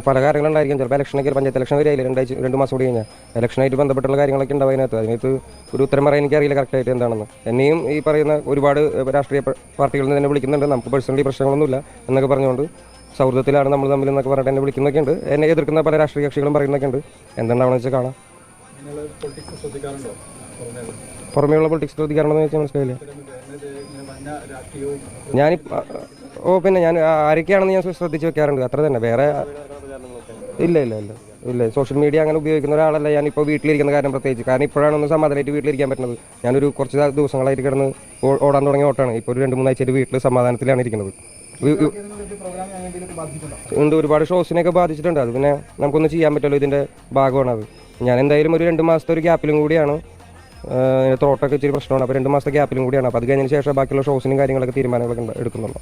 പല കാര്യങ്ങളുണ്ടായിരിക്കും. ചിലപ്പോൾ ഇലക്ഷനൊക്കെ പഞ്ചായത്ത് ഇലക്ഷൻ വരികയില്ല 2 മാസം കൂടി കഴിഞ്ഞാൽ ഇലക്ഷനായിട്ട് ബന്ധപ്പെട്ടുള്ള കാര്യങ്ങളൊക്കെ ഉണ്ടാവും. അതിനകത്ത് ഒരു ഉത്തരം പറയാൻ എനിക്കറിയില്ല കറക്റ്റായിട്ട് എന്താണെന്ന്. എന്നെയും ഈ പറയുന്ന ഒരുപാട് രാഷ്ട്രീയ പാർട്ടികളിൽ നിന്ന് തന്നെ വിളിക്കുന്നുണ്ട്. നമുക്ക് പേഴ്സണലി പ്രശ്നങ്ങളൊന്നുമില്ല എന്നൊക്കെ പറഞ്ഞുകൊണ്ട് സൗഹൃദത്തിലാണ് നമ്മൾ തമ്മിൽ എന്നൊക്കെ പറഞ്ഞിട്ട് എന്നെ വിളിക്കുന്നൊക്കെ ഉണ്ട്. എന്നെ എതിർക്കുന്ന പല രാഷ്ട്രീയ കക്ഷികളും പറയുന്നൊക്കെ ഉണ്ട്. എന്താണെന്ന് വെച്ചാൽ കാണാം. പുറമേയുള്ള പൊളിറ്റിക്സ് ശ്രദ്ധിക്കാറുണ്ടെന്ന് വെച്ചാൽ മനസ്സിലായില്ല. പിന്നെ ഞാൻ ആരൊക്കെയാണെന്ന് ഞാൻ ശ്രദ്ധിച്ച് വെക്കാറുണ്ട്, അത്ര തന്നെ. വേറെ ഇല്ല. സോഷ്യൽ മീഡിയ അങ്ങനെ ഉപയോഗിക്കുന്ന ഒരാളല്ല ഞാനിപ്പോൾ വീട്ടിലിരിക്കുന്ന കാര്യം പ്രത്യേകിച്ച്. കാരണം ഇപ്പോഴാണ് ഒന്ന് സമാധാനമായിട്ട് വീട്ടിലിരിക്കാൻ പറ്റുന്നത്. ഞാനൊരു കുറച്ച് ദിവസങ്ങളായിട്ട് കിടന്ന് ഓടാൻ തുടങ്ങിയ ഓട്ടമാണ്. ഇപ്പോൾ ഒരു 2-3 ആഴ്ചയായിട്ട് വീട്ടിൽ സമാധാനത്തിലാണ് ഇരിക്കുന്നത്. ഉണ്ട്, ഒരുപാട് ഷോസിനെയൊക്കെ ബാധിച്ചിട്ടുണ്ട്. അത് പിന്നെ നമുക്കൊന്നും ചെയ്യാൻ പറ്റുമല്ലോ, ഇതിൻ്റെ ഭാഗമാണ് അത്. ഞാൻ എന്തായാലും ഒരു 2 മാസത്തെ ഒരു ഗ്യാപ്പിലും കൂടിയാണ്, ത്രോട്ടൊക്കെ ഇച്ചിരി പ്രശ്നമാണ്. അപ്പോൾ 2 മാസത്തെ ഗ്യാപ്പിലും കൂടിയാണ്. അപ്പോൾ അത് കഴിഞ്ഞതിന് ശേഷം ബാക്കിയുള്ള ഷോസിനും കാര്യങ്ങളൊക്കെ തീരുമാനങ്ങളൊക്കെ എടുക്കുന്നുള്ളൂ.